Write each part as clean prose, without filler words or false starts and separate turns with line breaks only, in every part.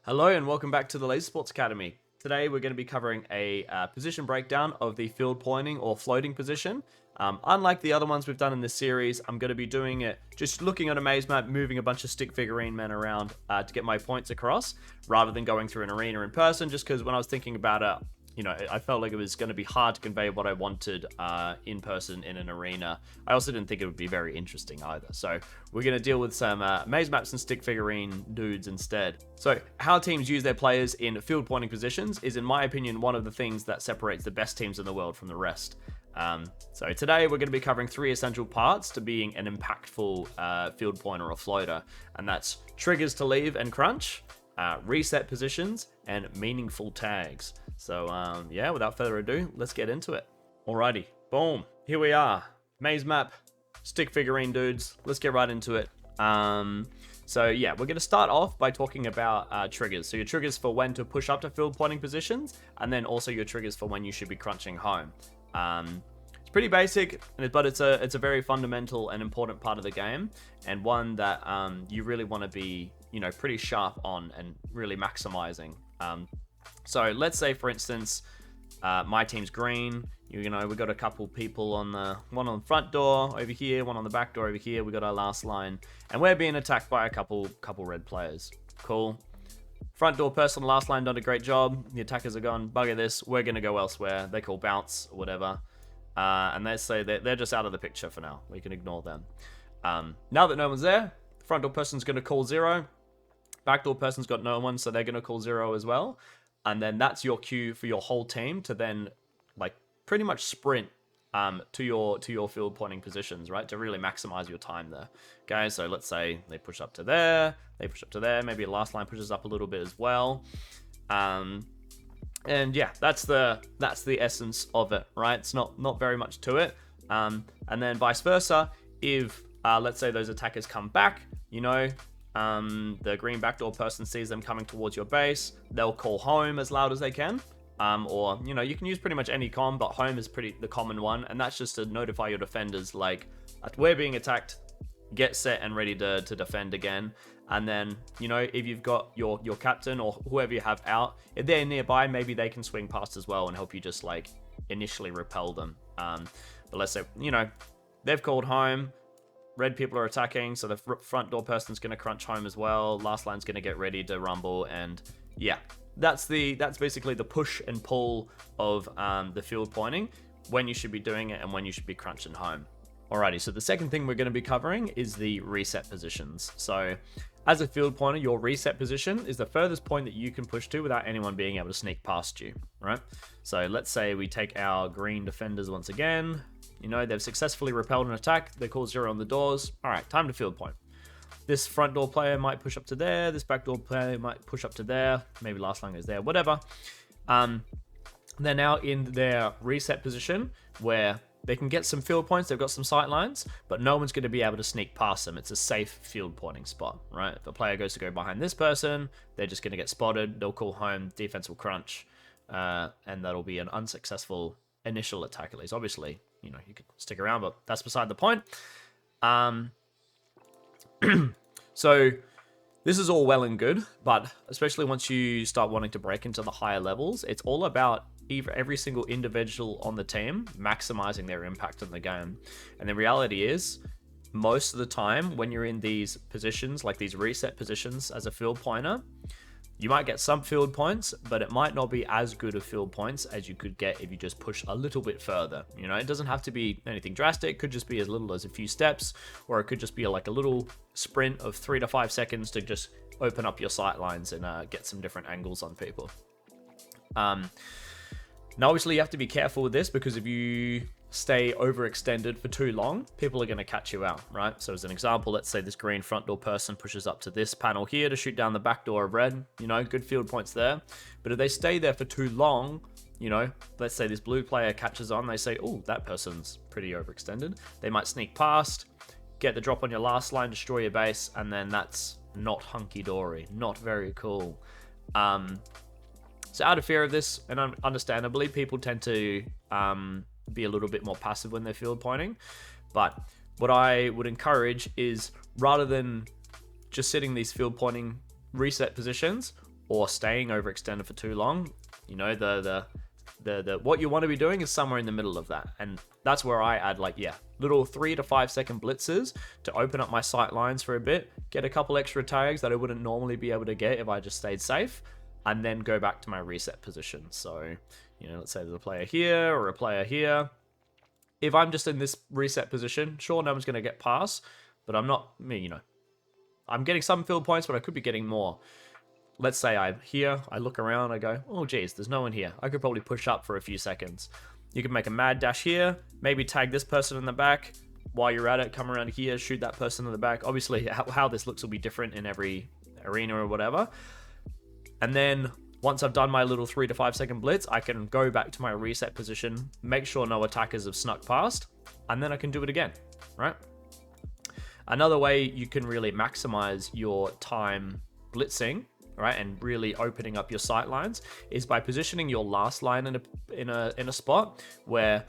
Hello and welcome back to the Laser Sports Academy. Today we're going to be covering a position breakdown of the field pointing or floating position. Unlike the other ones we've done in this series, I'm going to be doing it just looking at a maze map, moving a bunch of stick figurine men around to get my points across, rather than going through an arena in person, just because when I was thinking about it, I felt like it was going to be hard to convey what I wanted in person in an arena. I also didn't think it would be very interesting either. So we're going to deal with some maze maps and stick figurine dudes instead. So how teams use their players in field pointing positions is, in my opinion, one of the things that separates the best teams in the world from the rest. So today we're going to be covering 3 essential parts to being an impactful field pointer or floater. And that's triggers to leave and crunch, reset positions, and meaningful tags. So yeah, without further ado, let's get into it. Alrighty, boom, here we are. Maze map, stick figurine dudes. Let's get right into it. So yeah, we're going to start off by talking about triggers. So your triggers for when to push up to field pointing positions, and then also your triggers for when you should be crunching home. It's pretty basic, but it's a very fundamental and important part of the game, and one that you really want to be, pretty sharp on and really maximizing. So let's say, for instance, my team's green. We've got a couple people one on the front door over here, one on the back door over here. We got our last line, and we're being attacked by a couple red players. Cool. Front door person, last line done a great job. The attackers are gone. Bugger this. We're gonna go elsewhere. They call bounce or whatever, and they say they're just out of the picture for now. We can ignore them. Now that no one's there, the front door person's gonna call 0. Back door person's got no one, so they're gonna call 0 as well. And then that's your cue for your whole team to then, pretty much sprint to your field pointing positions, right? To really maximize your time there. Okay, so let's say they push up to there, maybe a last line pushes up a little bit as well. And yeah, that's the essence of it, right? It's not very much to it. And then vice versa, if let's say those attackers come back, the green backdoor person sees them coming towards your base, they'll call home as loud as they can. Or, you can use pretty much any comm, but home is the common one. And that's just to notify your defenders, we're being attacked, get set and ready to defend again. And then, if you've got your captain or whoever you have out, if they're nearby, maybe they can swing past as well and help you just, initially repel them. But let's say, they've called home. Red people are attacking, so the front door person's going to crunch home as well. Last line's going to get ready to rumble, and yeah, that's basically the push and pull of the field pointing, when you should be doing it and when you should be crunching home. Alrighty, so the second thing we're going to be covering is the reset positions. So as a field pointer, your reset position is the furthest point that you can push to without anyone being able to sneak past you, right? So let's say we take our green defenders once again. They've successfully repelled an attack. They call 0 on the doors. All right, time to field point. This front door player might push up to there. This back door player might push up to there. Maybe last line is there, whatever. They're now in their reset position where they can get some field points. They've got some sight lines, but no one's going to be able to sneak past them. It's a safe field pointing spot, right? If a player goes to go behind this person, they're just going to get spotted. They'll call home. Defense will crunch, and that'll be an unsuccessful initial attack, at least. Obviously, you could stick around, but that's beside the point. So this is all well and good, but especially once you start wanting to break into the higher levels, it's all about every single individual on the team maximizing their impact on the game. And the reality is, most of the time when you're in these positions, like these reset positions as a field pointer, you might get some field points, but it might not be as good of field points as you could get if you just push a little bit further. It doesn't have to be anything drastic. It could just be as little as a few steps, or it could just be a little sprint of 3 to 5 seconds to just open up your sight lines and get some different angles on people. Now, obviously, you have to be careful with this, because if you stay overextended for too long, people are going to catch you out, right? So as an example, let's say this green front door person pushes up to this panel here to shoot down the back door of red, good field points there. But if they stay there for too long, let's say this blue player catches on, they say, oh, that person's pretty overextended. They might sneak past, get the drop on your last line, destroy your base, and then that's not hunky-dory, not very cool. So out of fear of this, and understandably, people tend to be a little bit more passive when they're field pointing. But what I would encourage is, rather than just sitting these field pointing reset positions, or staying overextended for too long, you know, the what you want to be doing is somewhere in the middle of that. And that's where I add like, yeah, little 3 to 5 second blitzes to open up my sight lines for a bit, get a couple extra tags that I wouldn't normally be able to get if I just stayed safe, and then go back to my reset position. So, you know, let's say there's a player here or a player here. If I'm just in this reset position, sure, no one's going to get past, but I'm not, me, you know, I'm getting some field points, but I could be getting more. Let's say I'm here, I look around, I go, oh geez, there's no one here. I could probably push up for a few seconds. You can make a mad dash here, maybe tag this person in the back. While you're at it, come around here, shoot that person in the back. Obviously, how this looks will be different in every arena or whatever. And then once I've done my little 3 to 5 second blitz, I can go back to my reset position, make sure no attackers have snuck past, and then I can do it again, right? Another way you can really maximize your time blitzing, right, and really opening up your sight lines is by positioning your last line in a spot where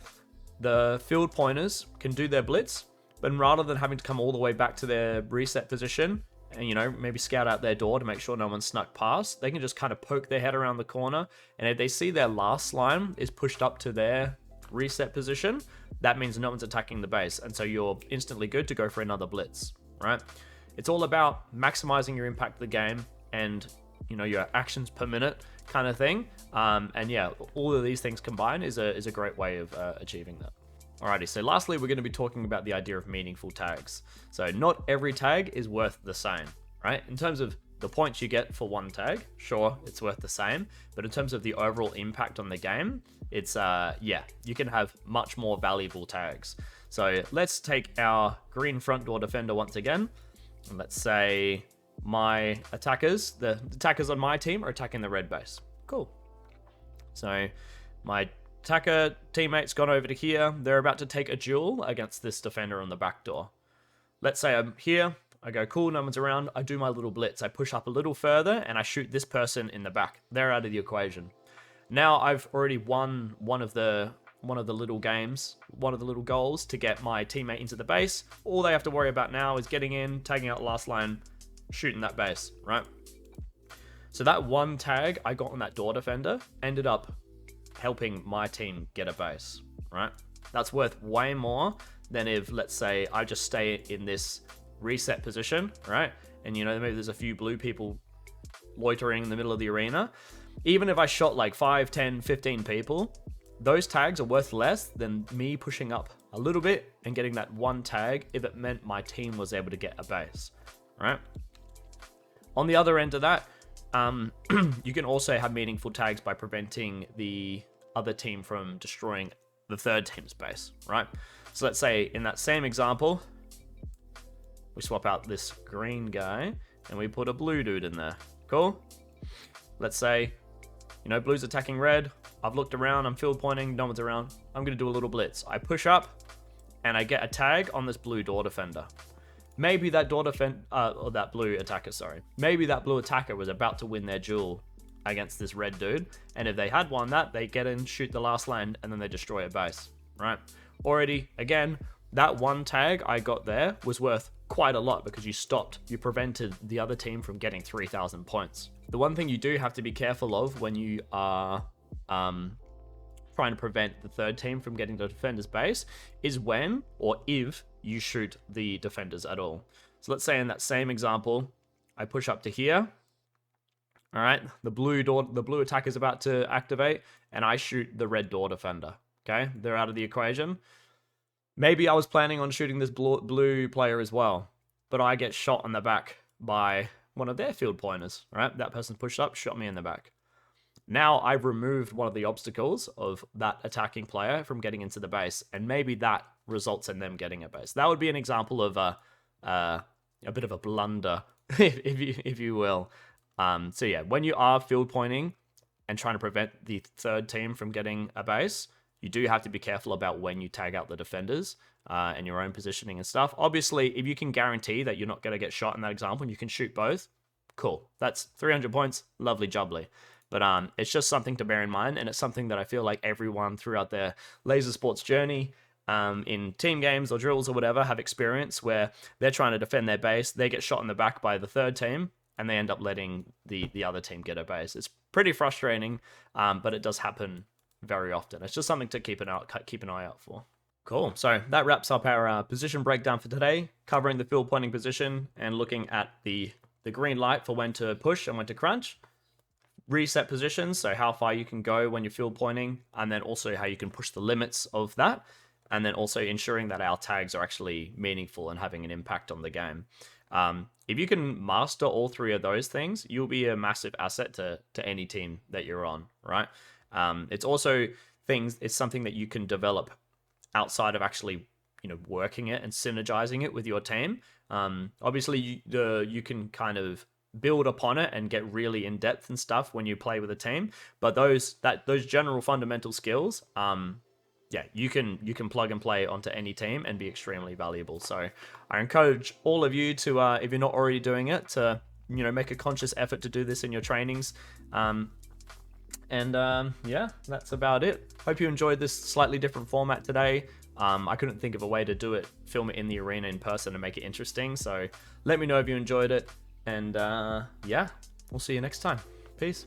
the field pointers can do their blitz, but rather than having to come all the way back to their reset position and, you know, maybe scout out their door to make sure no one snuck past, they can just kind of poke their head around the corner, and if they see their last line is pushed up to their reset position, that means no one's attacking the base, and so you're instantly good to go for another blitz, right? It's all about maximizing your impact of the game and, you know, your actions per minute kind of thing. And yeah, all of these things combined is a great way of achieving that. Alrighty, so lastly, we're going to be talking about the idea of meaningful tags. So not every tag is worth the same, right? In terms of the points you get for one tag, sure, it's worth the same. But in terms of the overall impact on the game, it's, yeah, you can have much more valuable tags. So let's take our green front door defender once again. And let's say my attackers, the attackers on my team are attacking the red base. Cool. So my attacker teammate's gone over to here. They're about to take a duel against this defender on the back door. Let's say I'm here. I go, cool, no one's around. I do my little blitz. I push up a little further and I shoot this person in the back. They're out of the equation. Now I've already won one of the little games, one of the little goals to get my teammate into the base. All they have to worry about now is getting in, tagging out the last line, shooting that base, right? So that one tag I got on that door defender ended up helping my team get a base, right? That's worth way more than if, let's say, I just stay in this reset position, right? And, you know, maybe there's a few blue people loitering in the middle of the arena. Even if I shot like 5, 10, 15 people, those tags are worth less than me pushing up a little bit and getting that one tag if it meant my team was able to get a base, right? On the other end of that, you can also have meaningful tags by preventing the other team from destroying the third team's base, right? So let's say in that same example, we swap out this green guy and we put a blue dude in there. Cool? Let's say, you know, blue's attacking red. I've looked around, I'm field pointing, no one's around. I'm going to do a little blitz. I push up and I get a tag on this blue door defender. Maybe that door or that blue attacker, sorry. Maybe that blue attacker was about to win their duel against this red dude. And if they had won that, they get in, shoot the last land, and then they destroy a base, right? Already, again, that one tag I got there was worth quite a lot because you prevented the other team from getting 3,000 points. The one thing you do have to be careful of when you are trying to prevent the third team from getting the defender's base is when or if you shoot the defenders at all. So let's say in that same example, I push up to here. All right, the blue attack is about to activate, and I shoot the red door defender. Okay, they're out of the equation. Maybe I was planning on shooting this blue player as well, but I get shot on the back by one of their field pointers. All right, that person pushed up, shot me in the back. Now I've removed one of the obstacles of that attacking player from getting into the base, and maybe that results in them getting a base. That would be an example of a bit of a blunder, if you will. So yeah, when you are field pointing and trying to prevent the third team from getting a base, you do have to be careful about when you tag out the defenders and your own positioning and stuff. Obviously, if you can guarantee that you're not going to get shot in that example and you can shoot both, cool. That's 300 points, lovely jubbly. But it's just something to bear in mind, and it's something that I feel like everyone throughout their laser sports journey in team games or drills or whatever have experienced where they're trying to defend their base, they get shot in the back by the third team, and they end up letting the other team get a base. It's pretty frustrating, but it does happen very often. It's just something to keep an eye out for. Cool. So that wraps up our position breakdown for today, covering the field pointing position and looking at the green light for when to push and when to crunch. Reset positions, so how far you can go when you're field pointing, and then also how you can push the limits of that, and then also ensuring that our tags are actually meaningful and having an impact on the game. If you can master all three of those things, you'll be a massive asset to any team that you're on, right? It's also it's something that you can develop outside of actually, working it and synergizing it with your team. Obviously, you can kind of build upon it and get really in depth and stuff when you play with a team. But those general fundamental skills, you can plug and play onto any team and be extremely valuable. So I encourage all of you to, if you're not already doing it, to make a conscious effort to do this in your trainings. That's about it. Hope you enjoyed this slightly different format today. I couldn't think of a way to do it, film it in the arena in person and make it interesting. So let me know if you enjoyed it. And we'll see you next time. Peace.